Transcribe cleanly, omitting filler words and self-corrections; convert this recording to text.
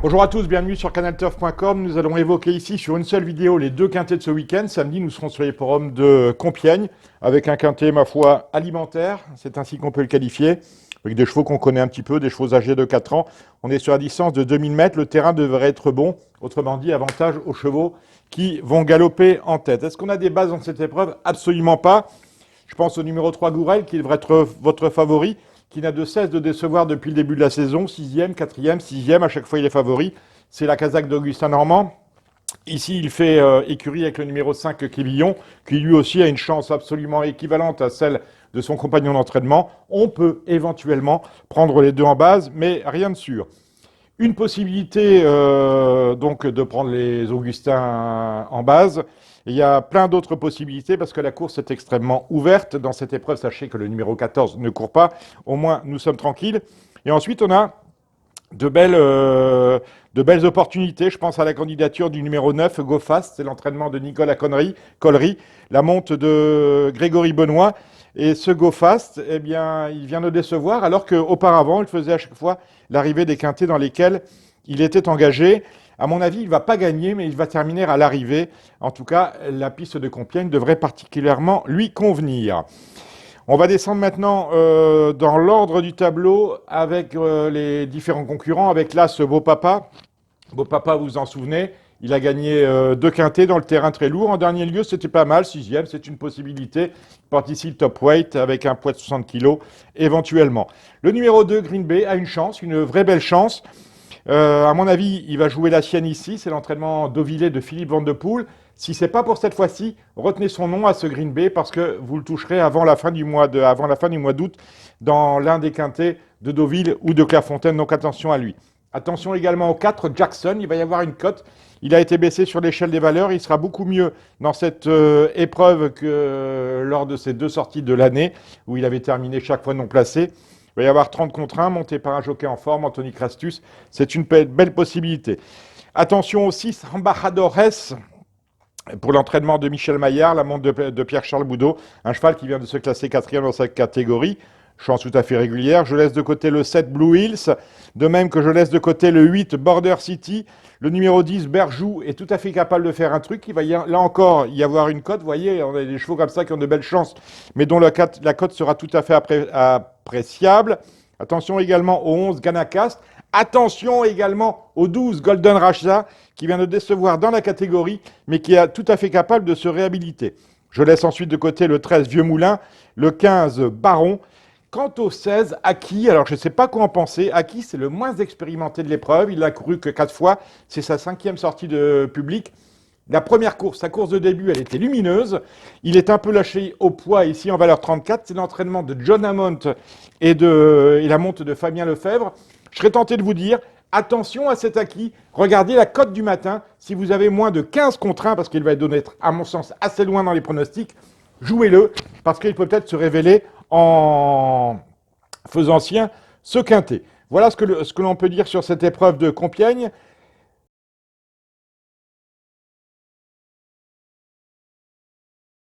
Bonjour à tous, bienvenue sur canalturf.com. Nous allons évoquer ici sur une seule vidéo les deux quintés de ce week-end. Samedi, nous serons sur les forums de Compiègne avec un quintet, ma foi, alimentaire. C'est ainsi qu'on peut le qualifier. Avec des chevaux qu'on connaît un petit peu, des chevaux âgés de 4 ans. On est sur la distance de 2000 mètres. Le terrain devrait être bon. Autrement dit, avantage aux chevaux qui vont galoper en tête. Est-ce qu'on a des bases dans cette épreuve? Absolument pas. Je pense au numéro 3 Gourel qui devrait être votre favori, qui n'a de cesse de décevoir depuis le début de la saison. 6e, 4e, 6e, à chaque fois il est favori. C'est la casaque d'Augustin Normand. Ici, il fait écurie avec le numéro 5 Quévillon, qui lui aussi a une chance absolument équivalente à celle de son compagnon d'entraînement. On peut éventuellement prendre les deux en base, mais rien de sûr. Une possibilité donc de prendre les Augustins en base. Il y a plein d'autres possibilités parce que la course est extrêmement ouverte. Dans cette épreuve, sachez que le numéro 14 ne court pas. Au moins, nous sommes tranquilles. Et ensuite, on a de belles opportunités. Je pense à la candidature du numéro 9, Go Fast. C'est l'entraînement de Nicolas Collery, la monte de Grégory Benoît. Et ce Go Fast, eh bien, il vient de décevoir, alors qu'auparavant, il faisait à chaque fois l'arrivée des quintés dans lesquels il était engagé. À mon avis, il ne va pas gagner, mais il va terminer à l'arrivée. En tout cas, la piste de Compiègne devrait particulièrement lui convenir. On va descendre maintenant dans l'ordre du tableau avec les différents concurrents, avec l'As Beau Papa. Beau Papa, vous vous en souvenez, il a gagné deux quintés dans le terrain très lourd. En dernier lieu, c'était pas mal, 6e, c'est une possibilité. Il porte ici le top weight avec un poids de 60 kg éventuellement. Le numéro 2, Green Bay, a une chance, une vraie belle chance. À mon avis, il va jouer la sienne ici. C'est l'entraînement d'Ovillé de Philippe Van de Poel. Si c'est pas pour cette fois-ci, retenez son nom à ce Green Bay parce que vous le toucherez avant la fin du mois d'août dans l'un des quintés de Deauville ou de Clairefontaine. Donc attention à lui. Attention également au 4, Jackson. Il va y avoir une cote. Il a été baissé sur l'échelle des valeurs. Il sera beaucoup mieux dans cette épreuve que lors de ses deux sorties de l'année où il avait terminé chaque fois non placé. Il va y avoir 30 contre 1, monté par un jockey en forme, Anthony Crastus. C'est une belle possibilité. Attention aussi, Embajadores pour l'entraînement de Michel Maillard, la montre de Pierre-Charles Boudot, un cheval qui vient de se classer 4e dans sa catégorie. Chance tout à fait régulière. Je laisse de côté le 7 Blue Hills, de même que je laisse de côté le 8 Border City. Le numéro 10 Berjou est tout à fait capable de faire un truc. Il va là encore y avoir une cote. Vous voyez, on a des chevaux comme ça qui ont de belles chances, mais dont la cote sera tout à fait appréciable. Attention également au 11 Ganacast. Attention également au 12 Golden Racha, qui vient de décevoir dans la catégorie, mais qui est tout à fait capable de se réhabiliter. Je laisse ensuite de côté le 13 Vieux Moulin, le 15 Baron. Quant au 16, Aki, alors je ne sais pas quoi en penser. Aki, c'est le moins expérimenté de l'épreuve. Il n'a couru que 4 fois. C'est sa 5e sortie de public. La première course, sa course de début, elle était lumineuse. Il est un peu lâché au poids ici en valeur 34. C'est l'entraînement de John Hammond et la monte de Fabien Lefebvre. Je serais tenté de vous dire, attention à cet Aki. Regardez la cote du matin. Si vous avez moins de 15 contre 1, parce qu'il va être, à mon sens, assez loin dans les pronostics, jouez-le, parce qu'il peut peut-être se révéler en faisant sien ce quintet. Voilà ce que l'on peut dire sur cette épreuve de Compiègne.